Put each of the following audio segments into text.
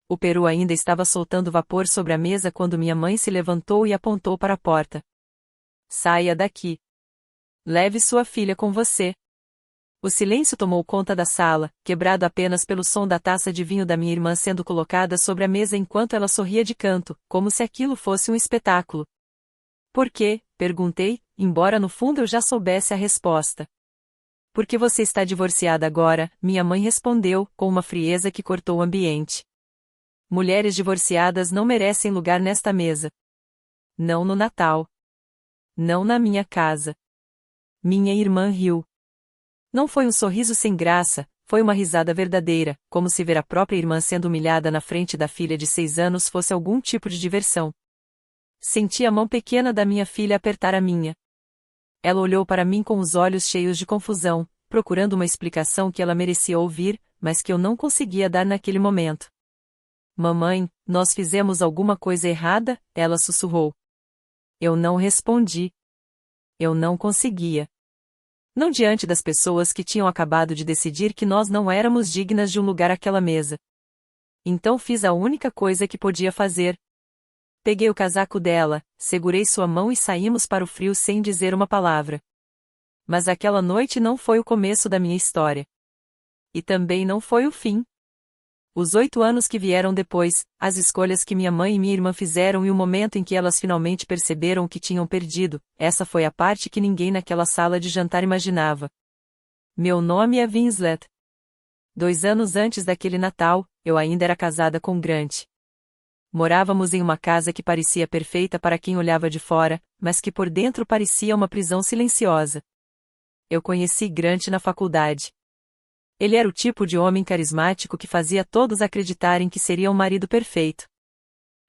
O peru ainda estava soltando vapor sobre a mesa quando minha mãe se levantou e apontou para a porta. Saia daqui. Leve sua filha com você. O silêncio tomou conta da sala, quebrado apenas pelo som da taça de vinho da minha irmã sendo colocada sobre a mesa enquanto ela sorria de canto, como se aquilo fosse um espetáculo. Por quê? Perguntei, embora no fundo eu já soubesse a resposta. Por que você está divorciada agora? Minha mãe respondeu, com uma frieza que cortou o ambiente. Mulheres divorciadas não merecem lugar nesta mesa. Não no Natal. Não na minha casa. Minha irmã riu. Não foi um sorriso sem graça, foi uma risada verdadeira, como se ver a própria irmã sendo humilhada na frente da filha de 6 anos fosse algum tipo de diversão. Senti a mão pequena da minha filha apertar a minha. Ela olhou para mim com os olhos cheios de confusão, procurando uma explicação que ela merecia ouvir, mas que eu não conseguia dar naquele momento. Mamãe, nós fizemos alguma coisa errada? Ela sussurrou. Eu não respondi. Eu não conseguia. Não diante das pessoas que tinham acabado de decidir que nós não éramos dignas de um lugar àquela mesa. Então fiz a única coisa que podia fazer. Peguei o casaco dela, segurei sua mão e saímos para o frio sem dizer uma palavra. Mas aquela noite não foi o começo da minha história. E também não foi o fim. Os 8 anos que vieram depois, as escolhas que minha mãe e minha irmã fizeram e o momento em que elas finalmente perceberam o que tinham perdido, essa foi a parte que ninguém naquela sala de jantar imaginava. Meu nome é Winslet. 2 anos antes daquele Natal, eu ainda era casada com Grant. Morávamos em uma casa que parecia perfeita para quem olhava de fora, mas que por dentro parecia uma prisão silenciosa. Eu conheci Grant na faculdade. Ele era o tipo de homem carismático que fazia todos acreditarem que seria um marido perfeito.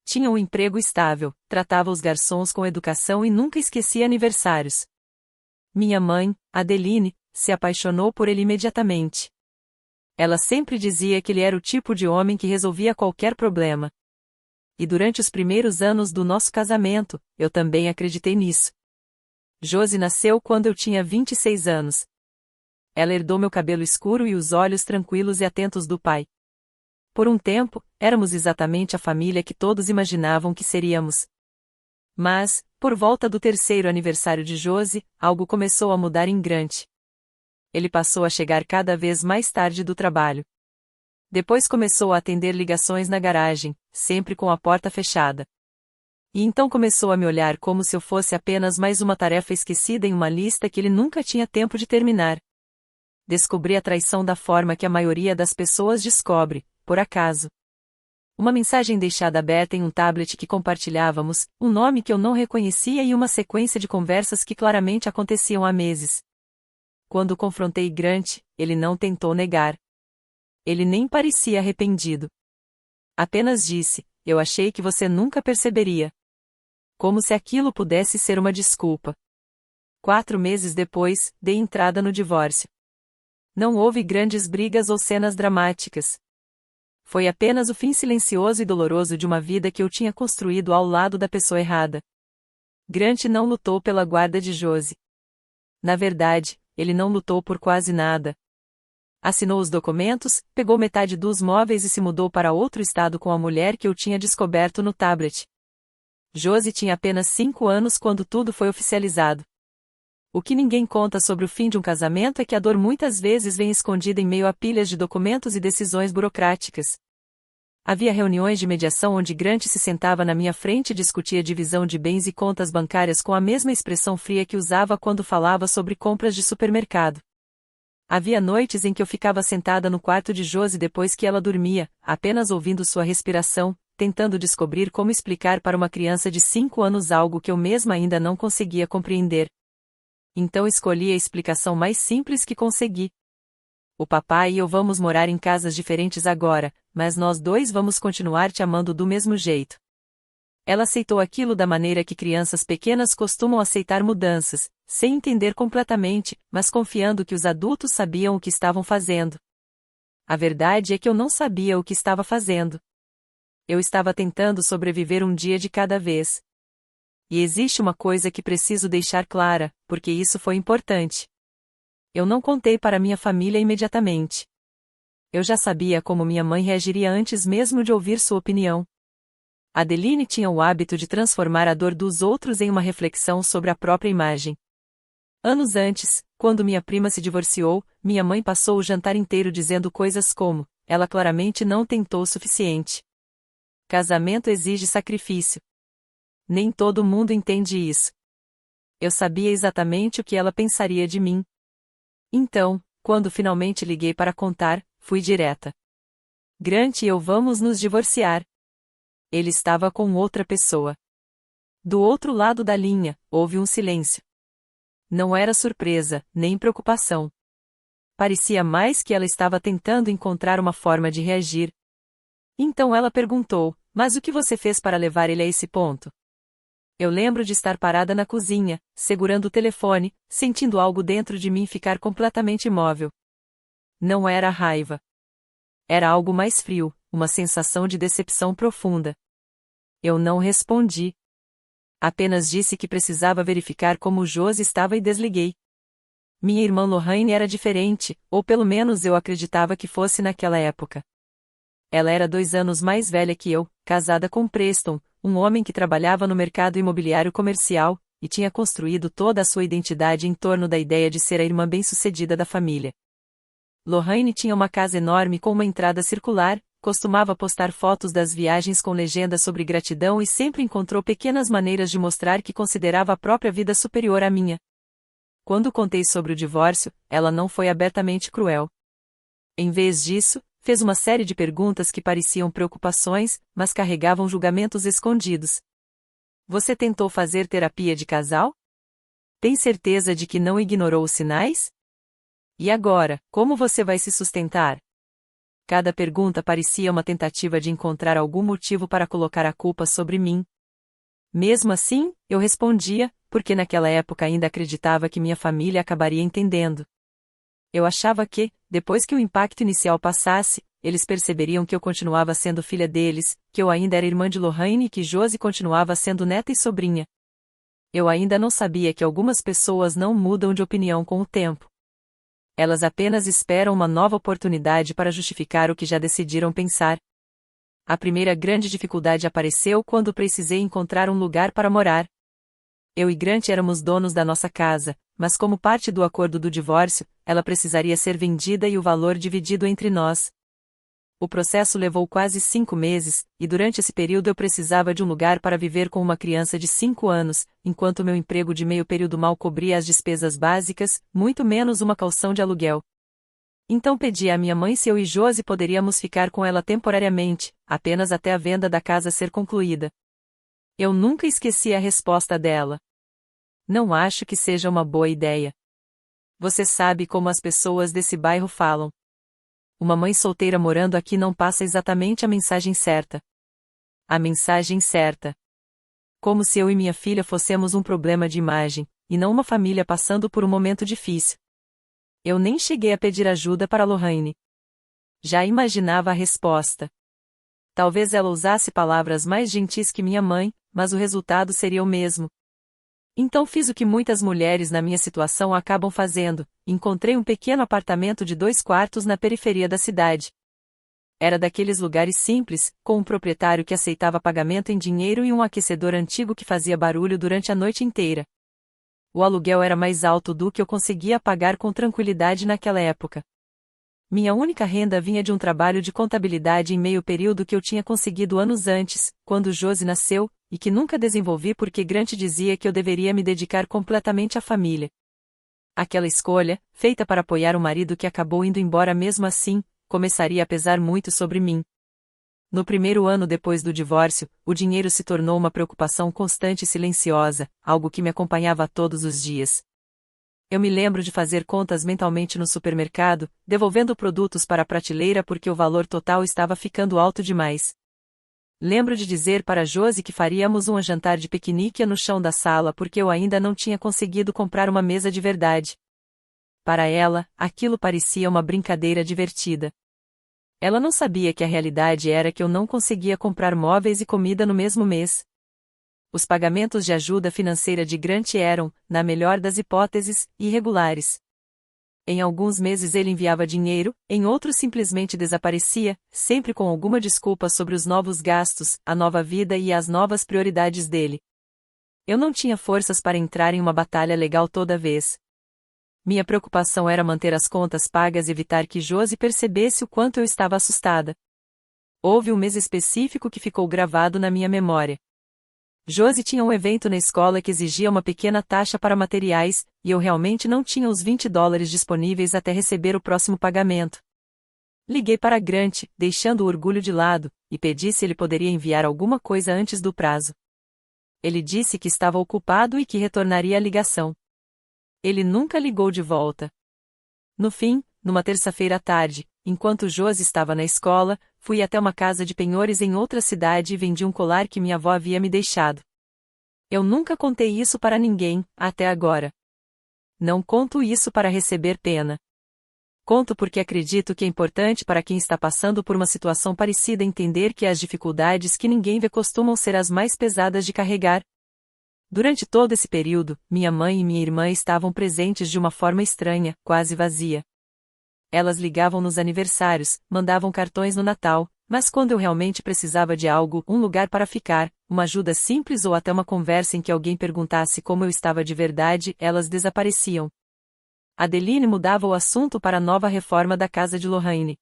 Tinha um emprego estável, tratava os garçons com educação e nunca esquecia aniversários. Minha mãe, Adeline, se apaixonou por ele imediatamente. Ela sempre dizia que ele era o tipo de homem que resolvia qualquer problema. E durante os primeiros anos do nosso casamento, eu também acreditei nisso. Josie nasceu quando eu tinha 26 anos. Ela herdou meu cabelo escuro e os olhos tranquilos e atentos do pai. Por um tempo, éramos exatamente a família que todos imaginavam que seríamos. Mas, por volta do 3º aniversário de Josie, algo começou a mudar em Grant. Ele passou a chegar cada vez mais tarde do trabalho. Depois começou a atender ligações na garagem, sempre com a porta fechada. E então começou a me olhar como se eu fosse apenas mais uma tarefa esquecida em uma lista que ele nunca tinha tempo de terminar. Descobri a traição da forma que a maioria das pessoas descobre, por acaso. Uma mensagem deixada aberta em um tablet que compartilhávamos, um nome que eu não reconhecia e uma sequência de conversas que claramente aconteciam há meses. Quando confrontei Grant, ele não tentou negar. Ele nem parecia arrependido. Apenas disse, eu achei que você nunca perceberia. Como se aquilo pudesse ser uma desculpa. 4 meses depois, dei entrada no divórcio. Não houve grandes brigas ou cenas dramáticas. Foi apenas o fim silencioso e doloroso de uma vida que eu tinha construído ao lado da pessoa errada. Grant não lutou pela guarda de Josie. Na verdade, ele não lutou por quase nada. Assinou os documentos, pegou metade dos móveis e se mudou para outro estado com a mulher que eu tinha descoberto no tablet. Josie tinha apenas 5 anos quando tudo foi oficializado. O que ninguém conta sobre o fim de um casamento é que a dor muitas vezes vem escondida em meio a pilhas de documentos e decisões burocráticas. Havia reuniões de mediação onde Grant se sentava na minha frente e discutia divisão de bens e contas bancárias com a mesma expressão fria que usava quando falava sobre compras de supermercado. Havia noites em que eu ficava sentada no quarto de Josie depois que ela dormia, apenas ouvindo sua respiração, tentando descobrir como explicar para uma criança de 5 anos algo que eu mesma ainda não conseguia compreender. Então escolhi a explicação mais simples que consegui. O papai e eu vamos morar em casas diferentes agora, mas nós dois vamos continuar te amando do mesmo jeito. Ela aceitou aquilo da maneira que crianças pequenas costumam aceitar mudanças, sem entender completamente, mas confiando que os adultos sabiam o que estavam fazendo. A verdade é que eu não sabia o que estava fazendo. Eu estava tentando sobreviver um dia de cada vez. E existe uma coisa que preciso deixar clara, porque isso foi importante. Eu não contei para minha família imediatamente. Eu já sabia como minha mãe reagiria antes mesmo de ouvir sua opinião. Adeline tinha o hábito de transformar a dor dos outros em uma reflexão sobre a própria imagem. Anos antes, quando minha prima se divorciou, minha mãe passou o jantar inteiro dizendo coisas como: ela claramente não tentou o suficiente. Casamento exige sacrifício. Nem todo mundo entende isso. Eu sabia exatamente o que ela pensaria de mim. Então, quando finalmente liguei para contar, fui direta. Grant e eu vamos nos divorciar. Ele estava com outra pessoa. Do outro lado da linha, houve um silêncio. Não era surpresa, nem preocupação. Parecia mais que ela estava tentando encontrar uma forma de reagir. Então ela perguntou: mas o que você fez para levar ele a esse ponto? Eu lembro de estar parada na cozinha, segurando o telefone, sentindo algo dentro de mim ficar completamente imóvel. Não era raiva. Era algo mais frio, uma sensação de decepção profunda. Eu não respondi. Apenas disse que precisava verificar como Josi estava e desliguei. Minha irmã Lorraine era diferente, ou pelo menos eu acreditava que fosse naquela época. Ela era 2 anos mais velha que eu, casada com Preston, um homem que trabalhava no mercado imobiliário comercial, e tinha construído toda a sua identidade em torno da ideia de ser a irmã bem-sucedida da família. Lorraine tinha uma casa enorme com uma entrada circular, costumava postar fotos das viagens com legendas sobre gratidão e sempre encontrou pequenas maneiras de mostrar que considerava a própria vida superior à minha. Quando contei sobre o divórcio, ela não foi abertamente cruel. Em vez disso, fez uma série de perguntas que pareciam preocupações, mas carregavam julgamentos escondidos. Você tentou fazer terapia de casal? Tem certeza de que não ignorou os sinais? E agora, como você vai se sustentar? Cada pergunta parecia uma tentativa de encontrar algum motivo para colocar a culpa sobre mim. Mesmo assim, eu respondia, porque naquela época ainda acreditava que minha família acabaria entendendo. Eu achava que, depois que o impacto inicial passasse, eles perceberiam que eu continuava sendo filha deles, que eu ainda era irmã de Lorraine e que Josi continuava sendo neta e sobrinha. Eu ainda não sabia que algumas pessoas não mudam de opinião com o tempo. Elas apenas esperam uma nova oportunidade para justificar o que já decidiram pensar. A primeira grande dificuldade apareceu quando precisei encontrar um lugar para morar. Eu e Grant éramos donos da nossa casa, mas como parte do acordo do divórcio, ela precisaria ser vendida e o valor dividido entre nós. O processo levou quase 5 meses, e durante esse período eu precisava de um lugar para viver com uma criança de 5 anos, enquanto meu emprego de meio período mal cobria as despesas básicas, muito menos uma caução de aluguel. Então pedi à minha mãe se eu e Josi poderíamos ficar com ela temporariamente, apenas até a venda da casa ser concluída. Eu nunca esqueci a resposta dela. Não acho que seja uma boa ideia. Você sabe como as pessoas desse bairro falam. Uma mãe solteira morando aqui não passa exatamente a mensagem certa. A mensagem certa. Como se eu e minha filha fossemos um problema de imagem, e não uma família passando por um momento difícil. Eu nem cheguei a pedir ajuda para Lorraine. Já imaginava a resposta. Talvez ela usasse palavras mais gentis que minha mãe, mas o resultado seria o mesmo. Então fiz o que muitas mulheres na minha situação acabam fazendo: encontrei um pequeno apartamento de 2 quartos na periferia da cidade. Era daqueles lugares simples, com um proprietário que aceitava pagamento em dinheiro e um aquecedor antigo que fazia barulho durante a noite inteira. O aluguel era mais alto do que eu conseguia pagar com tranquilidade naquela época. Minha única renda vinha de um trabalho de contabilidade em meio período que eu tinha conseguido anos antes, quando Josi nasceu, e que nunca desenvolvi porque Grant dizia que eu deveria me dedicar completamente à família. Aquela escolha, feita para apoiar o marido que acabou indo embora mesmo assim, começaria a pesar muito sobre mim. No primeiro ano depois do divórcio, o dinheiro se tornou uma preocupação constante e silenciosa, algo que me acompanhava todos os dias. Eu me lembro de fazer contas mentalmente no supermercado, devolvendo produtos para a prateleira porque o valor total estava ficando alto demais. Lembro de dizer para Josi que faríamos um jantar de piquenique no chão da sala porque eu ainda não tinha conseguido comprar uma mesa de verdade. Para ela, aquilo parecia uma brincadeira divertida. Ela não sabia que a realidade era que eu não conseguia comprar móveis e comida no mesmo mês. Os pagamentos de ajuda financeira de Grant eram, na melhor das hipóteses, irregulares. Em alguns meses ele enviava dinheiro, em outros simplesmente desaparecia, sempre com alguma desculpa sobre os novos gastos, a nova vida e as novas prioridades dele. Eu não tinha forças para entrar em uma batalha legal toda vez. Minha preocupação era manter as contas pagas e evitar que Josie percebesse o quanto eu estava assustada. Houve um mês específico que ficou gravado na minha memória. Josie tinha um evento na escola que exigia uma pequena taxa para materiais, e eu realmente não tinha os $20 disponíveis até receber o próximo pagamento. Liguei para Grant, deixando o orgulho de lado, e pedi se ele poderia enviar alguma coisa antes do prazo. Ele disse que estava ocupado e que retornaria a ligação. Ele nunca ligou de volta. No fim, numa terça-feira à tarde, enquanto Josie estava na escola, fui até uma casa de penhores em outra cidade e vendi um colar que minha avó havia me deixado. Eu nunca contei isso para ninguém, até agora. Não conto isso para receber pena. Conto porque acredito que é importante para quem está passando por uma situação parecida entender que as dificuldades que ninguém vê costumam ser as mais pesadas de carregar. Durante todo esse período, minha mãe e minha irmã estavam presentes de uma forma estranha, quase vazia. Elas ligavam nos aniversários, mandavam cartões no Natal, mas quando eu realmente precisava de algo, um lugar para ficar, uma ajuda simples ou até uma conversa em que alguém perguntasse como eu estava de verdade, elas desapareciam. Adeline mudava o assunto para a nova reforma da casa de Lorraine.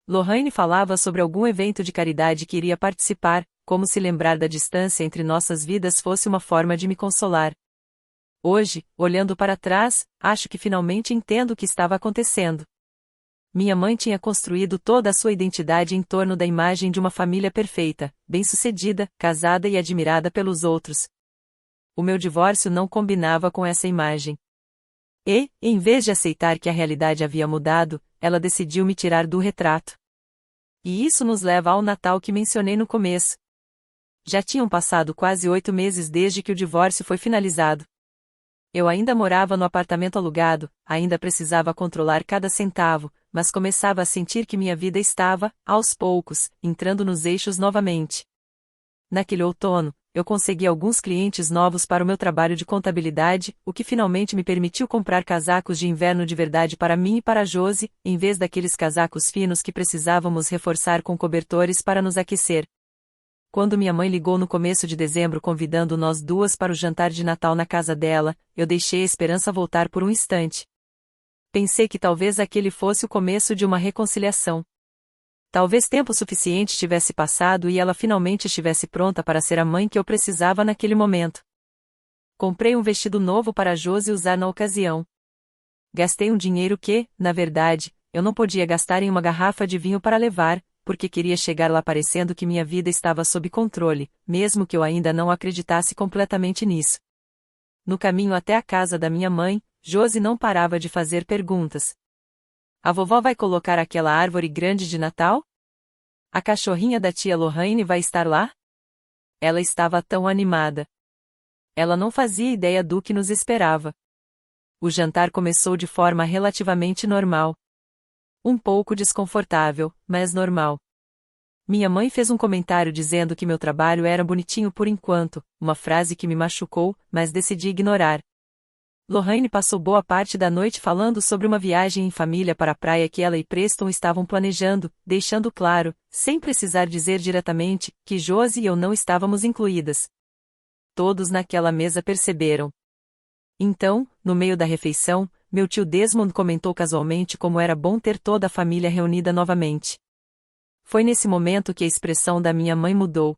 Lorraine falava sobre algum evento de caridade que iria participar, como se lembrar da distância entre nossas vidas fosse uma forma de me consolar. Hoje, olhando para trás, acho que finalmente entendo o que estava acontecendo. Minha mãe tinha construído toda a sua identidade em torno da imagem de uma família perfeita, bem-sucedida, casada e admirada pelos outros. O meu divórcio não combinava com essa imagem. E, em vez de aceitar que a realidade havia mudado, ela decidiu me tirar do retrato. E isso nos leva ao Natal que mencionei no começo. Já tinham passado quase 8 meses desde que o divórcio foi finalizado. Eu ainda morava no apartamento alugado, ainda precisava controlar cada centavo, mas começava a sentir que minha vida estava, aos poucos, entrando nos eixos novamente. Naquele outono, eu consegui alguns clientes novos para o meu trabalho de contabilidade, o que finalmente me permitiu comprar casacos de inverno de verdade para mim e para Josie, em vez daqueles casacos finos que precisávamos reforçar com cobertores para nos aquecer. Quando minha mãe ligou no começo de dezembro convidando nós duas para o jantar de Natal na casa dela, eu deixei a esperança voltar por um instante. Pensei que talvez aquele fosse o começo de uma reconciliação. Talvez tempo suficiente tivesse passado e ela finalmente estivesse pronta para ser a mãe que eu precisava naquele momento. Comprei um vestido novo para Josie usar na ocasião. Gastei um dinheiro que, na verdade, eu não podia gastar em uma garrafa de vinho para levar, porque queria chegar lá parecendo que minha vida estava sob controle, mesmo que eu ainda não acreditasse completamente nisso. No caminho até a casa da minha mãe, Josie não parava de fazer perguntas. A vovó vai colocar aquela árvore grande de Natal? A cachorrinha da tia Lorraine vai estar lá? Ela estava tão animada. Ela não fazia ideia do que nos esperava. O jantar começou de forma relativamente normal. Um pouco desconfortável, mas normal. Minha mãe fez um comentário dizendo que meu trabalho era bonitinho por enquanto, uma frase que me machucou, mas decidi ignorar. Lorraine passou boa parte da noite falando sobre uma viagem em família para a praia que ela e Preston estavam planejando, deixando claro, sem precisar dizer diretamente, que Josie e eu não estávamos incluídas. Todos naquela mesa perceberam. Então, no meio da refeição, meu tio Desmond comentou casualmente como era bom ter toda a família reunida novamente. Foi nesse momento que a expressão da minha mãe mudou.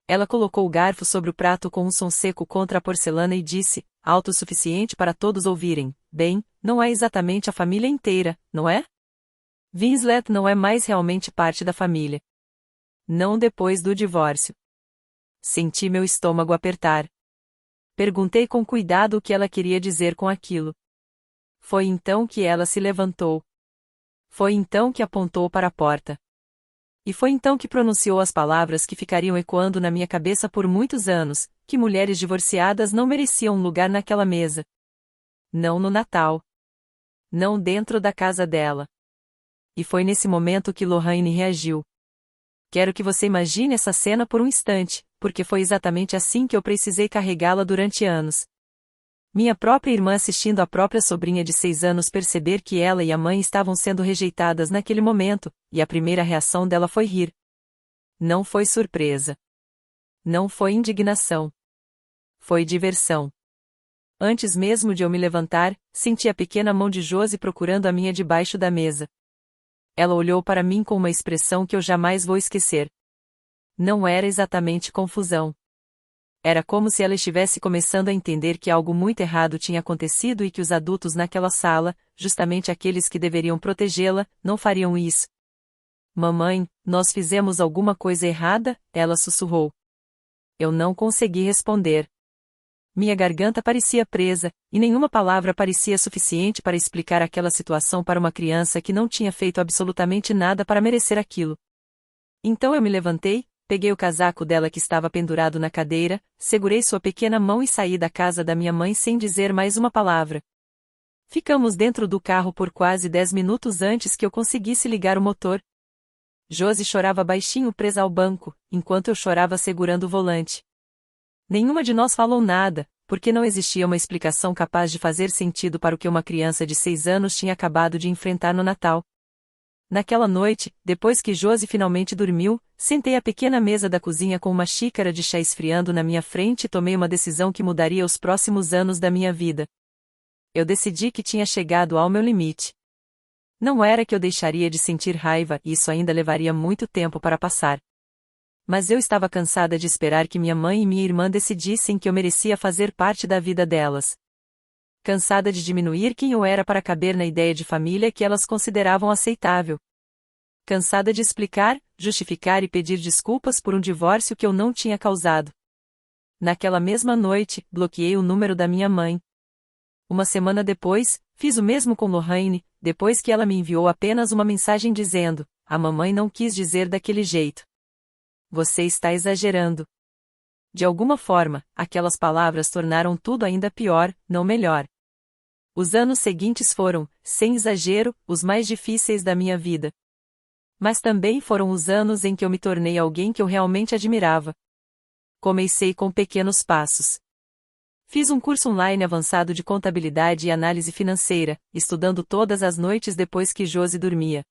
Ela colocou o garfo sobre o prato com um som seco contra a porcelana e disse, alto o suficiente para todos ouvirem, bem, não é exatamente a família inteira, não é? Winslet não é mais realmente parte da família. Não depois do divórcio. Senti meu estômago apertar. Perguntei com cuidado o que ela queria dizer com aquilo. Foi então que ela se levantou. Foi então que apontou para a porta. E foi então que pronunciou as palavras que ficariam ecoando na minha cabeça por muitos anos, que mulheres divorciadas não mereciam um lugar naquela mesa. Não no Natal. Não dentro da casa dela. E foi nesse momento que Lorraine reagiu. Quero que você imagine essa cena por um instante, porque foi exatamente assim que eu precisei carregá-la durante anos. Minha própria irmã assistindo a própria sobrinha de 6 anos perceber que ela e a mãe estavam sendo rejeitadas naquele momento, e a primeira reação dela foi rir. Não foi surpresa. Não foi indignação. Foi diversão. Antes mesmo de eu me levantar, senti a pequena mão de Josi procurando a minha debaixo da mesa. Ela olhou para mim com uma expressão que eu jamais vou esquecer. Não era exatamente confusão. Era como se ela estivesse começando a entender que algo muito errado tinha acontecido e que os adultos naquela sala, justamente aqueles que deveriam protegê-la, não fariam isso. Mamãe, nós fizemos alguma coisa errada? Ela sussurrou. Eu não consegui responder. Minha garganta parecia presa, e nenhuma palavra parecia suficiente para explicar aquela situação para uma criança que não tinha feito absolutamente nada para merecer aquilo. Então eu me levantei, peguei o casaco dela que estava pendurado na cadeira, segurei sua pequena mão e saí da casa da minha mãe sem dizer mais uma palavra. Ficamos dentro do carro por quase 10 minutos antes que eu conseguisse ligar o motor. Josi chorava baixinho presa ao banco, enquanto eu chorava segurando o volante. Nenhuma de nós falou nada, porque não existia uma explicação capaz de fazer sentido para o que uma criança de 6 anos tinha acabado de enfrentar no Natal. Naquela noite, depois que Josi finalmente dormiu, sentei à pequena mesa da cozinha com uma xícara de chá esfriando na minha frente e tomei uma decisão que mudaria os próximos anos da minha vida. Eu decidi que tinha chegado ao meu limite. Não era que eu deixaria de sentir raiva, isso ainda levaria muito tempo para passar. Mas eu estava cansada de esperar que minha mãe e minha irmã decidissem que eu merecia fazer parte da vida delas. Cansada de diminuir quem eu era para caber na ideia de família que elas consideravam aceitável. Cansada de explicar, justificar e pedir desculpas por um divórcio que eu não tinha causado. Naquela mesma noite, bloqueei o número da minha mãe. Uma semana depois, fiz o mesmo com Lorraine, depois que ela me enviou apenas uma mensagem dizendo: "A mamãe não quis dizer daquele jeito. Você está exagerando." De alguma forma, aquelas palavras tornaram tudo ainda pior, não melhor. Os anos seguintes foram, sem exagero, os mais difíceis da minha vida. Mas também foram os anos em que eu me tornei alguém que eu realmente admirava. Comecei com pequenos passos. Fiz um curso online avançado de contabilidade e análise financeira, estudando todas as noites depois que Josi dormia.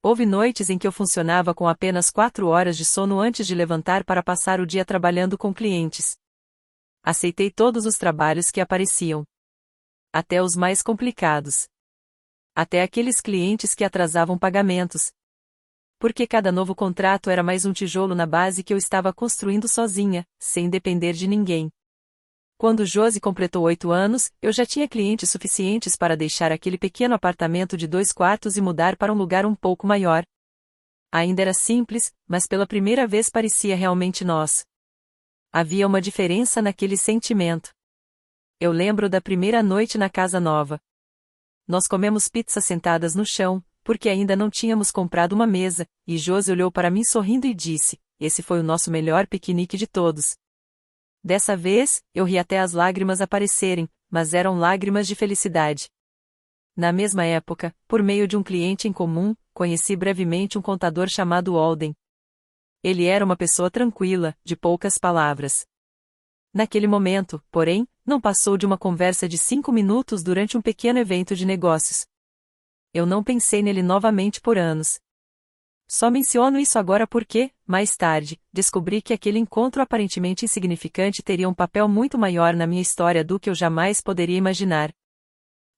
Houve noites em que eu funcionava com apenas 4 horas de sono antes de levantar para passar o dia trabalhando com clientes. Aceitei todos os trabalhos que apareciam. Até os mais complicados. Até aqueles clientes que atrasavam pagamentos. Porque cada novo contrato era mais um tijolo na base que eu estava construindo sozinha, sem depender de ninguém. Quando Josi completou 8 anos, eu já tinha clientes suficientes para deixar aquele pequeno apartamento de 2 quartos e mudar para um lugar um pouco maior. Ainda era simples, mas pela primeira vez parecia realmente nosso. Havia uma diferença naquele sentimento. Eu lembro da primeira noite na casa nova. Nós comemos pizza sentadas no chão, porque ainda não tínhamos comprado uma mesa, e Josi olhou para mim sorrindo e disse: "Esse foi o nosso melhor piquenique de todos." Dessa vez, eu ri até as lágrimas aparecerem, mas eram lágrimas de felicidade. Na mesma época, por meio de um cliente em comum, conheci brevemente um contador chamado Alden. Ele era uma pessoa tranquila, de poucas palavras. Naquele momento, porém, não passou de uma conversa de 5 minutos durante um pequeno evento de negócios. Eu não pensei nele novamente por anos. Só menciono isso agora porque, mais tarde, descobri que aquele encontro aparentemente insignificante teria um papel muito maior na minha história do que eu jamais poderia imaginar.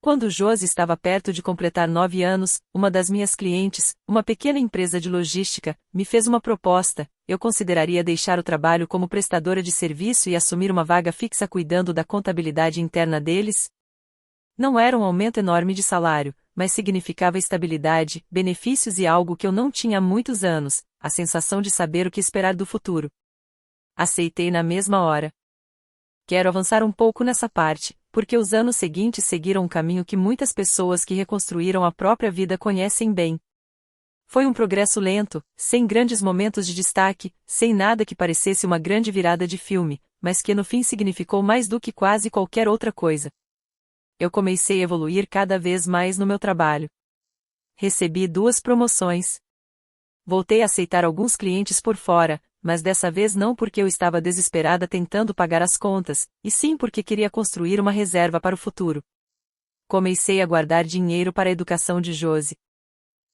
Quando Josi estava perto de completar 9 anos, uma das minhas clientes, uma pequena empresa de logística, me fez uma proposta. Eu consideraria deixar o trabalho como prestadora de serviço e assumir uma vaga fixa cuidando da contabilidade interna deles? Não era um aumento enorme de salário, mas significava estabilidade, benefícios e algo que eu não tinha há muitos anos, a sensação de saber o que esperar do futuro. Aceitei na mesma hora. Quero avançar um pouco nessa parte, porque os anos seguintes seguiram um caminho que muitas pessoas que reconstruíram a própria vida conhecem bem. Foi um progresso lento, sem grandes momentos de destaque, sem nada que parecesse uma grande virada de filme, mas que no fim significou mais do que quase qualquer outra coisa. Eu comecei a evoluir cada vez mais no meu trabalho. Recebi 2 promoções. Voltei a aceitar alguns clientes por fora, mas dessa vez não porque eu estava desesperada tentando pagar as contas, e sim porque queria construir uma reserva para o futuro. Comecei a guardar dinheiro para a educação de Josie.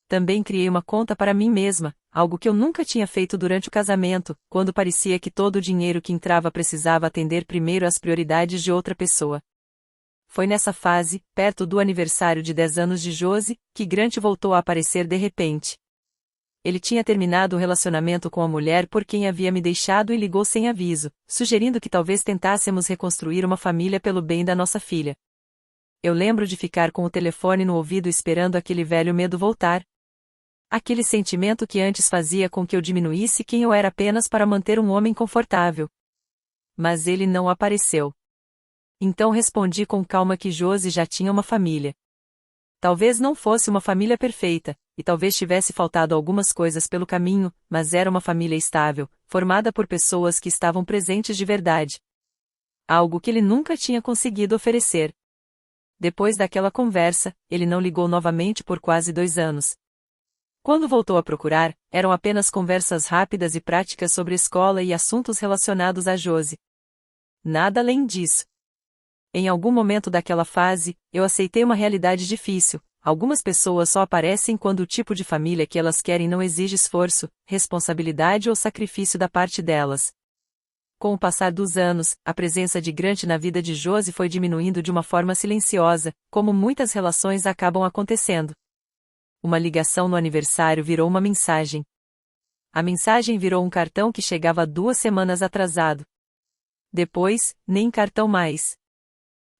Também criei uma conta para mim mesma, algo que eu nunca tinha feito durante o casamento, quando parecia que todo o dinheiro que entrava precisava atender primeiro às prioridades de outra pessoa. Foi nessa fase, perto do aniversário de 10 anos de Josie, que Grant voltou a aparecer de repente. Ele tinha terminado o relacionamento com a mulher por quem havia me deixado e ligou sem aviso, sugerindo que talvez tentássemos reconstruir uma família pelo bem da nossa filha. Eu lembro de ficar com o telefone no ouvido esperando aquele velho medo voltar. Aquele sentimento que antes fazia com que eu diminuísse quem eu era apenas para manter um homem confortável. Mas ele não apareceu. Então respondi com calma que Josie já tinha uma família. Talvez não fosse uma família perfeita, e talvez tivesse faltado algumas coisas pelo caminho, mas era uma família estável, formada por pessoas que estavam presentes de verdade. Algo que ele nunca tinha conseguido oferecer. Depois daquela conversa, ele não ligou novamente por quase 2 anos. Quando voltou a procurar, eram apenas conversas rápidas e práticas sobre escola e assuntos relacionados a Josie. Nada além disso. Em algum momento daquela fase, eu aceitei uma realidade difícil. Algumas pessoas só aparecem quando o tipo de família que elas querem não exige esforço, responsabilidade ou sacrifício da parte delas. Com o passar dos anos, a presença de Grant na vida de Josie foi diminuindo de uma forma silenciosa, como muitas relações acabam acontecendo. Uma ligação no aniversário virou uma mensagem. A mensagem virou um cartão que chegava 2 semanas atrasado. Depois, nem cartão mais.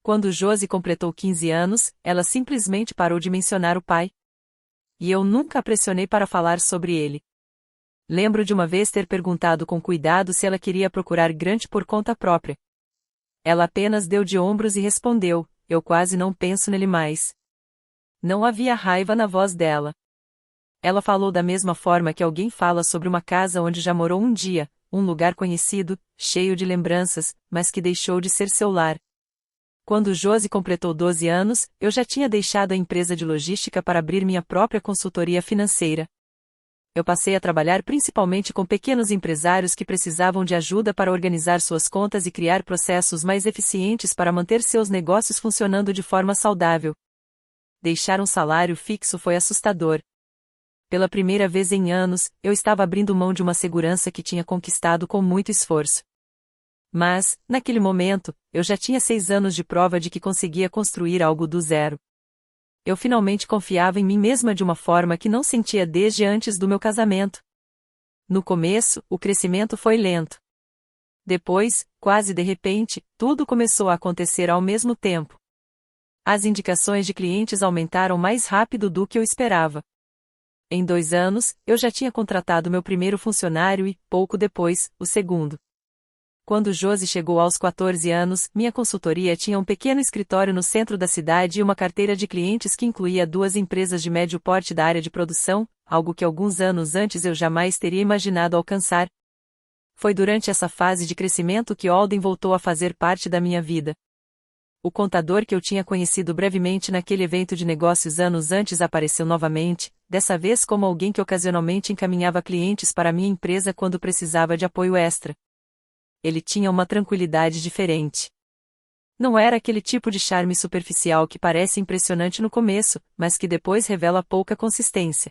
Quando Josie completou 15 anos, ela simplesmente parou de mencionar o pai. E eu nunca a pressionei para falar sobre ele. Lembro de uma vez ter perguntado com cuidado se ela queria procurar Grant por conta própria. Ela apenas deu de ombros e respondeu: eu quase não penso nele mais. Não havia raiva na voz dela. Ela falou da mesma forma que alguém fala sobre uma casa onde já morou um dia, um lugar conhecido, cheio de lembranças, mas que deixou de ser seu lar. Quando Josie completou 12 anos, eu já tinha deixado a empresa de logística para abrir minha própria consultoria financeira. Eu passei a trabalhar principalmente com pequenos empresários que precisavam de ajuda para organizar suas contas e criar processos mais eficientes para manter seus negócios funcionando de forma saudável. Deixar um salário fixo foi assustador. Pela primeira vez em anos, eu estava abrindo mão de uma segurança que tinha conquistado com muito esforço. Mas, naquele momento, eu já tinha 6 anos de prova de que conseguia construir algo do zero. Eu finalmente confiava em mim mesma de uma forma que não sentia desde antes do meu casamento. No começo, o crescimento foi lento. Depois, quase de repente, tudo começou a acontecer ao mesmo tempo. As indicações de clientes aumentaram mais rápido do que eu esperava. Em 2 anos, eu já tinha contratado meu primeiro funcionário e, pouco depois, o segundo. Quando Josie chegou aos 14 anos, minha consultoria tinha um pequeno escritório no centro da cidade e uma carteira de clientes que incluía 2 empresas de médio porte da área de produção, algo que alguns anos antes eu jamais teria imaginado alcançar. Foi durante essa fase de crescimento que Alden voltou a fazer parte da minha vida. O contador que eu tinha conhecido brevemente naquele evento de negócios anos antes apareceu novamente, dessa vez como alguém que ocasionalmente encaminhava clientes para minha empresa quando precisava de apoio extra. Ele tinha uma tranquilidade diferente. Não era aquele tipo de charme superficial que parece impressionante no começo, mas que depois revela pouca consistência.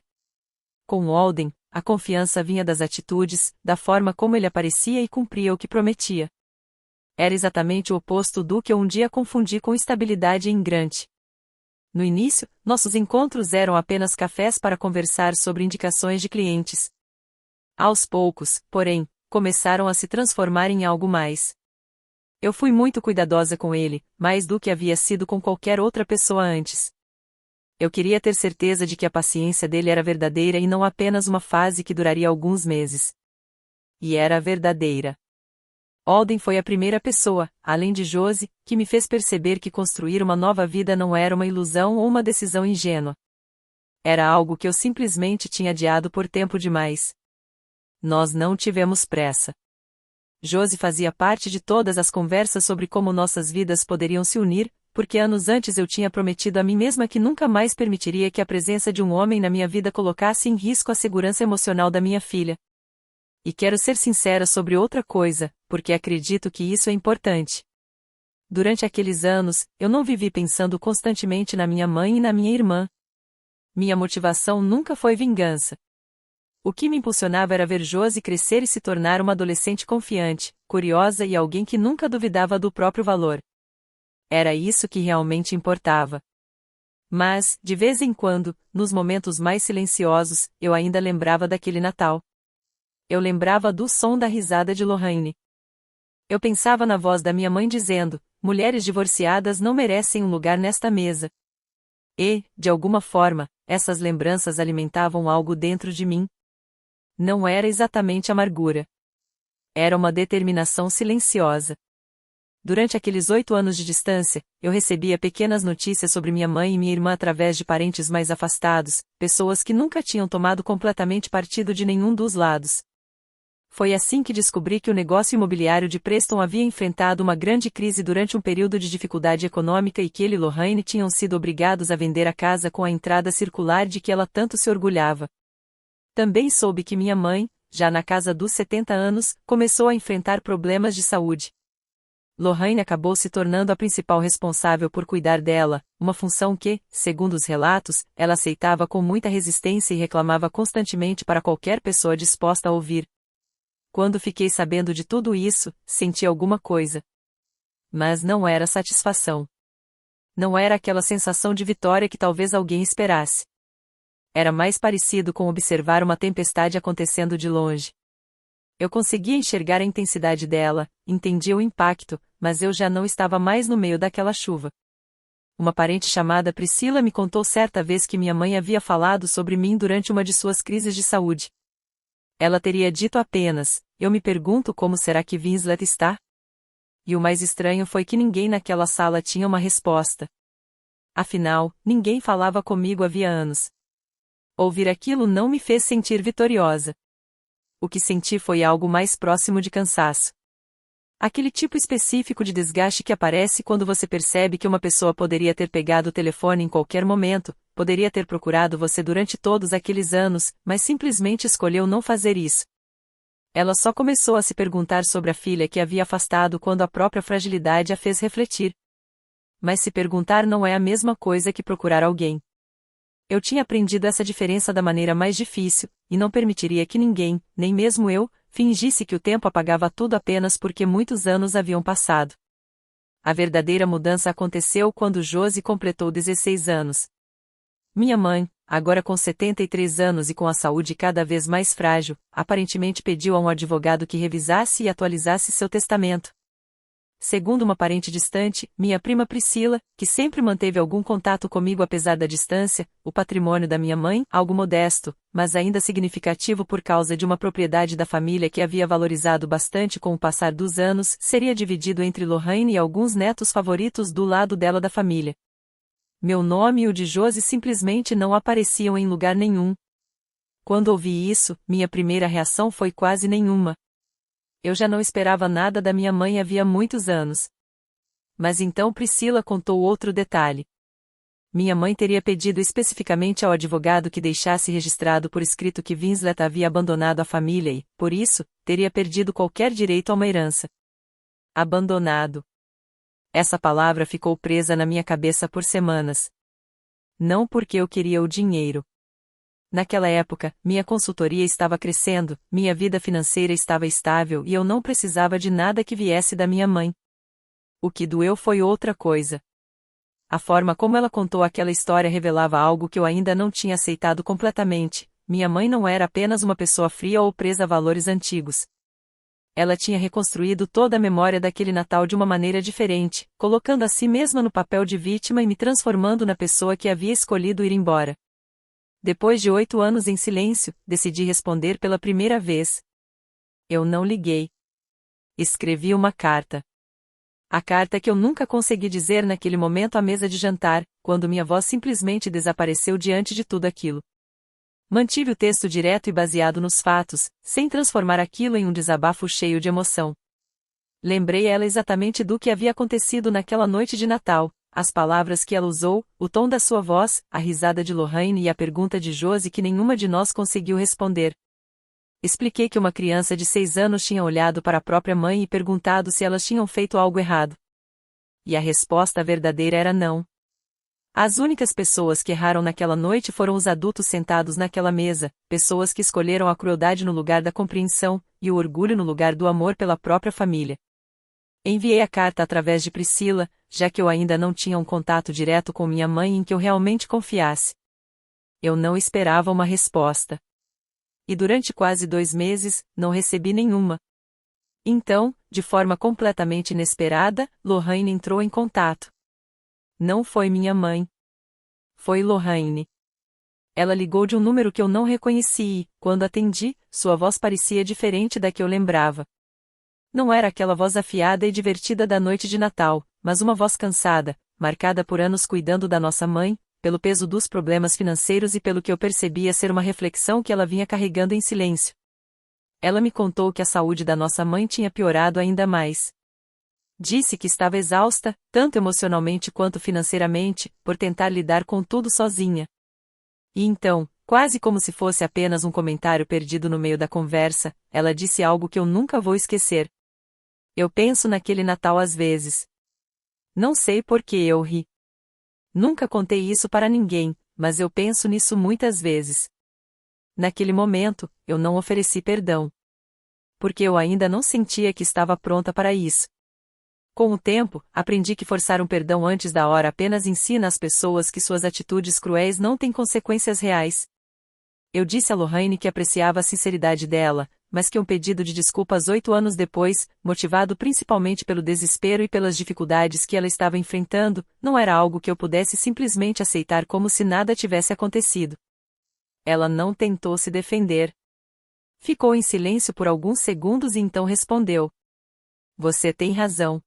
Com Alden, a confiança vinha das atitudes, da forma como ele aparecia e cumpria o que prometia. Era exatamente o oposto do que eu um dia confundi com estabilidade em Grant. No início, nossos encontros eram apenas cafés para conversar sobre indicações de clientes. Aos poucos, porém, começaram a se transformar em algo mais. Eu fui muito cuidadosa com ele, mais do que havia sido com qualquer outra pessoa antes. Eu queria ter certeza de que a paciência dele era verdadeira e não apenas uma fase que duraria alguns meses. E era verdadeira. Alden foi a primeira pessoa, além de Josie, que me fez perceber que construir uma nova vida não era uma ilusão ou uma decisão ingênua. Era algo que eu simplesmente tinha adiado por tempo demais. Nós não tivemos pressa. Josie fazia parte de todas as conversas sobre como nossas vidas poderiam se unir, porque anos antes eu tinha prometido a mim mesma que nunca mais permitiria que a presença de um homem na minha vida colocasse em risco a segurança emocional da minha filha. E quero ser sincera sobre outra coisa, porque acredito que isso é importante. Durante aqueles anos, eu não vivi pensando constantemente na minha mãe e na minha irmã. Minha motivação nunca foi vingança. O que me impulsionava era ver Josie crescer e se tornar uma adolescente confiante, curiosa e alguém que nunca duvidava do próprio valor. Era isso que realmente importava. Mas, de vez em quando, nos momentos mais silenciosos, eu ainda lembrava daquele Natal. Eu lembrava do som da risada de Lorraine. Eu pensava na voz da minha mãe dizendo: mulheres divorciadas não merecem um lugar nesta mesa. E, de alguma forma, essas lembranças alimentavam algo dentro de mim. Não era exatamente amargura. Era uma determinação silenciosa. Durante aqueles 8 anos de distância, eu recebia pequenas notícias sobre minha mãe e minha irmã através de parentes mais afastados, pessoas que nunca tinham tomado completamente partido de nenhum dos lados. Foi assim que descobri que o negócio imobiliário de Preston havia enfrentado uma grande crise durante um período de dificuldade econômica e que ele e Lorraine tinham sido obrigados a vender a casa com a entrada circular de que ela tanto se orgulhava. Também soube que minha mãe, já na casa dos 70 anos, começou a enfrentar problemas de saúde. Lorraine acabou se tornando a principal responsável por cuidar dela, uma função que, segundo os relatos, ela aceitava com muita resistência e reclamava constantemente para qualquer pessoa disposta a ouvir. Quando fiquei sabendo de tudo isso, senti alguma coisa. Mas não era satisfação. Não era aquela sensação de vitória que talvez alguém esperasse. Era mais parecido com observar uma tempestade acontecendo de longe. Eu conseguia enxergar a intensidade dela, entendia o impacto, mas eu já não estava mais no meio daquela chuva. Uma parente chamada Priscila me contou certa vez que minha mãe havia falado sobre mim durante uma de suas crises de saúde. Ela teria dito apenas: eu me pergunto como será que Winslet está? E o mais estranho foi que ninguém naquela sala tinha uma resposta. Afinal, ninguém falava comigo havia anos. Ouvir aquilo não me fez sentir vitoriosa. O que senti foi algo mais próximo de cansaço. Aquele tipo específico de desgaste que aparece quando você percebe que uma pessoa poderia ter pegado o telefone em qualquer momento, poderia ter procurado você durante todos aqueles anos, mas simplesmente escolheu não fazer isso. Ela só começou a se perguntar sobre a filha que havia afastado quando a própria fragilidade a fez refletir. Mas se perguntar não é a mesma coisa que procurar alguém. Eu tinha aprendido essa diferença da maneira mais difícil, e não permitiria que ninguém, nem mesmo eu, fingisse que o tempo apagava tudo apenas porque muitos anos haviam passado. A verdadeira mudança aconteceu quando Josie completou 16 anos. Minha mãe, agora com 73 anos e com a saúde cada vez mais frágil, aparentemente pediu a um advogado que revisasse e atualizasse seu testamento. Segundo uma parente distante, minha prima Priscila, que sempre manteve algum contato comigo apesar da distância, o patrimônio da minha mãe, algo modesto, mas ainda significativo por causa de uma propriedade da família que havia valorizado bastante com o passar dos anos, seria dividido entre Lorraine e alguns netos favoritos do lado dela da família. Meu nome e o de Josie simplesmente não apareciam em lugar nenhum. Quando ouvi isso, minha primeira reação foi quase nenhuma. Eu já não esperava nada da minha mãe havia muitos anos. Mas então Priscila contou outro detalhe. Minha mãe teria pedido especificamente ao advogado que deixasse registrado por escrito que Winslet havia abandonado a família e, por isso, teria perdido qualquer direito a uma herança. Abandonado. Essa palavra ficou presa na minha cabeça por semanas. Não porque eu queria o dinheiro. Naquela época, minha consultoria estava crescendo, minha vida financeira estava estável e eu não precisava de nada que viesse da minha mãe. O que doeu foi outra coisa. A forma como ela contou aquela história revelava algo que eu ainda não tinha aceitado completamente. Minha mãe não era apenas uma pessoa fria ou presa a valores antigos. Ela tinha reconstruído toda a memória daquele Natal de uma maneira diferente, colocando a si mesma no papel de vítima e me transformando na pessoa que havia escolhido ir embora. Depois de 8 anos em silêncio, decidi responder pela primeira vez. Eu não liguei. Escrevi uma carta. A carta que eu nunca consegui dizer naquele momento à mesa de jantar, quando minha voz simplesmente desapareceu diante de tudo aquilo. Mantive o texto direto e baseado nos fatos, sem transformar aquilo em um desabafo cheio de emoção. Lembrei ela exatamente do que havia acontecido naquela noite de Natal. As palavras que ela usou, o tom da sua voz, a risada de Lorraine e a pergunta de Josie que nenhuma de nós conseguiu responder. Expliquei que uma criança de 6 anos tinha olhado para a própria mãe e perguntado se elas tinham feito algo errado. E a resposta verdadeira era não. As únicas pessoas que erraram naquela noite foram os adultos sentados naquela mesa, pessoas que escolheram a crueldade no lugar da compreensão, e o orgulho no lugar do amor pela própria família. Enviei a carta através de Priscila, já que eu ainda não tinha um contato direto com minha mãe em que eu realmente confiasse. Eu não esperava uma resposta. E durante quase 2 meses, não recebi nenhuma. Então, de forma completamente inesperada, Lorraine entrou em contato. Não foi minha mãe. Foi Lorraine. Ela ligou de um número que eu não reconheci e, quando atendi, sua voz parecia diferente da que eu lembrava. Não era aquela voz afiada e divertida da noite de Natal, mas uma voz cansada, marcada por anos cuidando da nossa mãe, pelo peso dos problemas financeiros e pelo que eu percebia ser uma reflexão que ela vinha carregando em silêncio. Ela me contou que a saúde da nossa mãe tinha piorado ainda mais. Disse que estava exausta, tanto emocionalmente quanto financeiramente, por tentar lidar com tudo sozinha. E então, quase como se fosse apenas um comentário perdido no meio da conversa, ela disse algo que eu nunca vou esquecer. Eu penso naquele Natal às vezes. Não sei por que eu ri. Nunca contei isso para ninguém, mas eu penso nisso muitas vezes. Naquele momento, eu não ofereci perdão. Porque eu ainda não sentia que estava pronta para isso. Com o tempo, aprendi que forçar um perdão antes da hora apenas ensina às pessoas que suas atitudes cruéis não têm consequências reais. Eu disse a Lorraine que apreciava a sinceridade dela, mas que um pedido de desculpas 8 anos depois, motivado principalmente pelo desespero e pelas dificuldades que ela estava enfrentando, não era algo que eu pudesse simplesmente aceitar como se nada tivesse acontecido. Ela não tentou se defender. Ficou em silêncio por alguns segundos e então respondeu: "Você tem razão."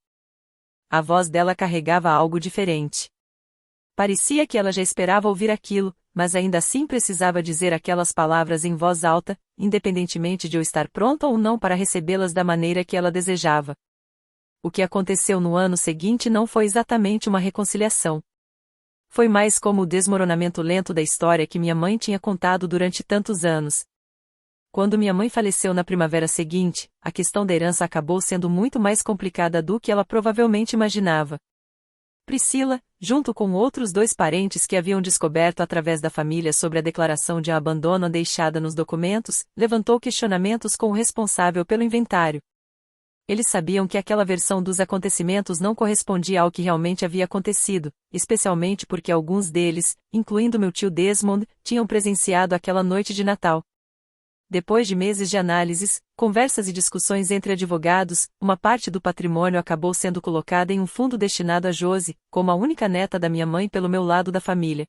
A voz dela carregava algo diferente. Parecia que ela já esperava ouvir aquilo, mas ainda assim precisava dizer aquelas palavras em voz alta, independentemente de eu estar pronta ou não para recebê-las da maneira que ela desejava. O que aconteceu no ano seguinte não foi exatamente uma reconciliação. Foi mais como o desmoronamento lento da história que minha mãe tinha contado durante tantos anos. Quando minha mãe faleceu na primavera seguinte, a questão da herança acabou sendo muito mais complicada do que ela provavelmente imaginava. Priscila, junto com outros 2 parentes que haviam descoberto através da família sobre a declaração de abandono deixada nos documentos, levantou questionamentos com o responsável pelo inventário. Eles sabiam que aquela versão dos acontecimentos não correspondia ao que realmente havia acontecido, especialmente porque alguns deles, incluindo meu tio Desmond, tinham presenciado aquela noite de Natal. Depois de meses de análises, conversas e discussões entre advogados, uma parte do patrimônio acabou sendo colocada em um fundo destinado a Josie, como a única neta da minha mãe pelo meu lado da família.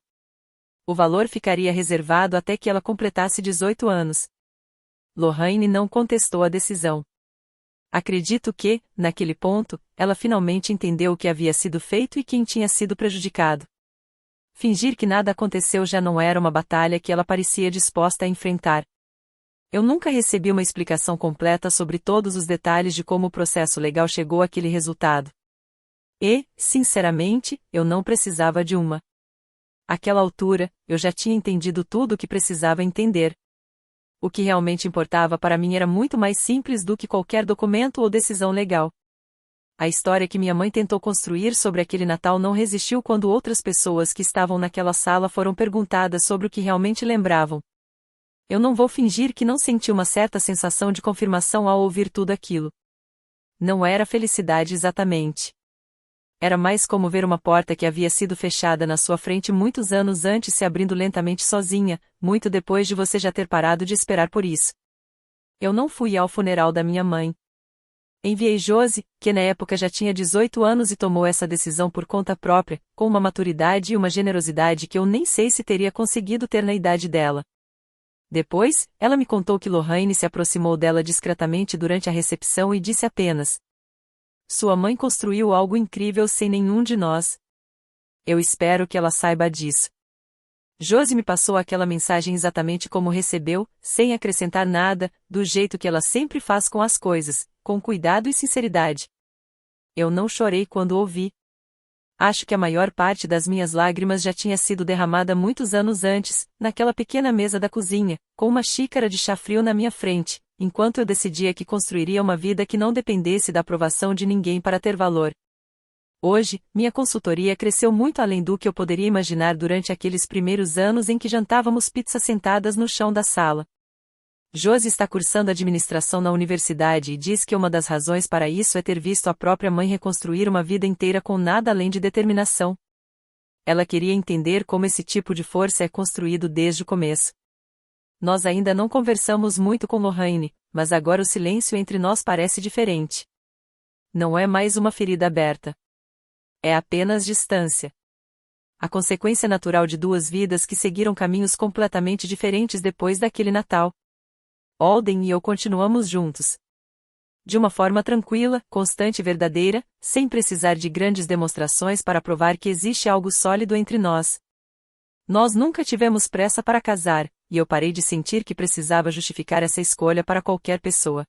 O valor ficaria reservado até que ela completasse 18 anos. Lorraine não contestou a decisão. Acredito que, naquele ponto, ela finalmente entendeu o que havia sido feito e quem tinha sido prejudicado. Fingir que nada aconteceu já não era uma batalha que ela parecia disposta a enfrentar. Eu nunca recebi uma explicação completa sobre todos os detalhes de como o processo legal chegou àquele resultado. E, sinceramente, eu não precisava de uma. Àquela altura, eu já tinha entendido tudo o que precisava entender. O que realmente importava para mim era muito mais simples do que qualquer documento ou decisão legal. A história que minha mãe tentou construir sobre aquele Natal não resistiu quando outras pessoas que estavam naquela sala foram perguntadas sobre o que realmente lembravam. Eu não vou fingir que não senti uma certa sensação de confirmação ao ouvir tudo aquilo. Não era felicidade exatamente. Era mais como ver uma porta que havia sido fechada na sua frente muitos anos antes se abrindo lentamente sozinha, muito depois de você já ter parado de esperar por isso. Eu não fui ao funeral da minha mãe. Enviei Josie, que na época já tinha 18 anos e tomou essa decisão por conta própria, com uma maturidade e uma generosidade que eu nem sei se teria conseguido ter na idade dela. Depois, ela me contou que Lorraine se aproximou dela discretamente durante a recepção e disse apenas: "Sua mãe construiu algo incrível sem nenhum de nós. Eu espero que ela saiba disso." Josie me passou aquela mensagem exatamente como recebeu, sem acrescentar nada, do jeito que ela sempre faz com as coisas, com cuidado e sinceridade. Eu não chorei quando ouvi. Acho que a maior parte das minhas lágrimas já tinha sido derramada muitos anos antes, naquela pequena mesa da cozinha, com uma xícara de chá frio na minha frente, enquanto eu decidia que construiria uma vida que não dependesse da aprovação de ninguém para ter valor. Hoje, minha consultoria cresceu muito além do que eu poderia imaginar durante aqueles primeiros anos em que jantávamos pizza sentadas no chão da sala. Josi está cursando administração na universidade e diz que uma das razões para isso é ter visto a própria mãe reconstruir uma vida inteira com nada além de determinação. Ela queria entender como esse tipo de força é construído desde o começo. Nós ainda não conversamos muito com Lohane, mas agora o silêncio entre nós parece diferente. Não é mais uma ferida aberta. É apenas distância. A consequência natural de duas vidas que seguiram caminhos completamente diferentes depois daquele Natal. Alden e eu continuamos juntos. De uma forma tranquila, constante e verdadeira, sem precisar de grandes demonstrações para provar que existe algo sólido entre nós. Nós nunca tivemos pressa para casar, e eu parei de sentir que precisava justificar essa escolha para qualquer pessoa.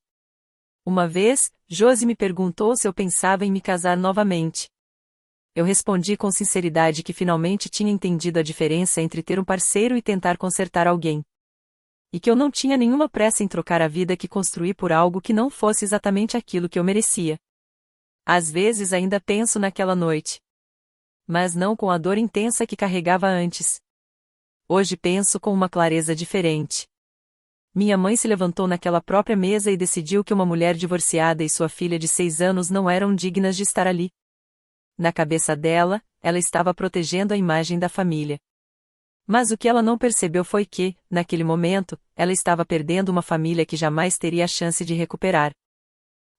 Uma vez, Josi me perguntou se eu pensava em me casar novamente. Eu respondi com sinceridade que finalmente tinha entendido a diferença entre ter um parceiro e tentar consertar alguém. E que eu não tinha nenhuma pressa em trocar a vida que construí por algo que não fosse exatamente aquilo que eu merecia. Às vezes ainda penso naquela noite. Mas não com a dor intensa que carregava antes. Hoje penso com uma clareza diferente. Minha mãe se levantou naquela própria mesa e decidiu que uma mulher divorciada e sua filha de 6 anos não eram dignas de estar ali. Na cabeça dela, ela estava protegendo a imagem da família. Mas o que ela não percebeu foi que, naquele momento, ela estava perdendo uma família que jamais teria a chance de recuperar.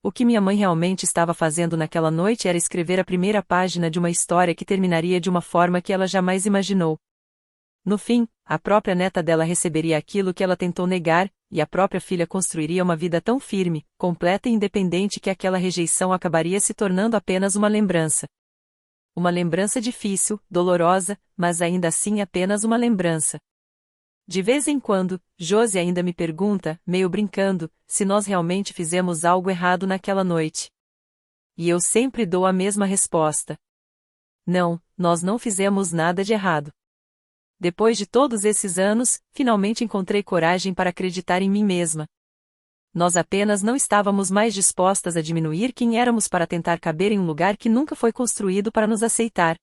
O que minha mãe realmente estava fazendo naquela noite era escrever a primeira página de uma história que terminaria de uma forma que ela jamais imaginou. No fim, a própria neta dela receberia aquilo que ela tentou negar, e a própria filha construiria uma vida tão firme, completa e independente que aquela rejeição acabaria se tornando apenas uma lembrança. Uma lembrança difícil, dolorosa, mas ainda assim apenas uma lembrança. De vez em quando, Josi ainda me pergunta, meio brincando, se nós realmente fizemos algo errado naquela noite. E eu sempre dou a mesma resposta. Não, nós não fizemos nada de errado. Depois de todos esses anos, finalmente encontrei coragem para acreditar em mim mesma. Nós apenas não estávamos mais dispostas a diminuir quem éramos para tentar caber em um lugar que nunca foi construído para nos aceitar.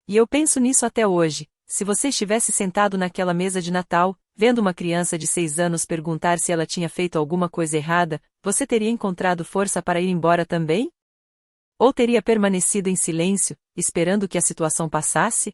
E eu penso nisso até hoje. Se você estivesse sentado naquela mesa de Natal, vendo uma criança de 6 anos perguntar se ela tinha feito alguma coisa errada, você teria encontrado força para ir embora também? Ou teria permanecido em silêncio, esperando que a situação passasse?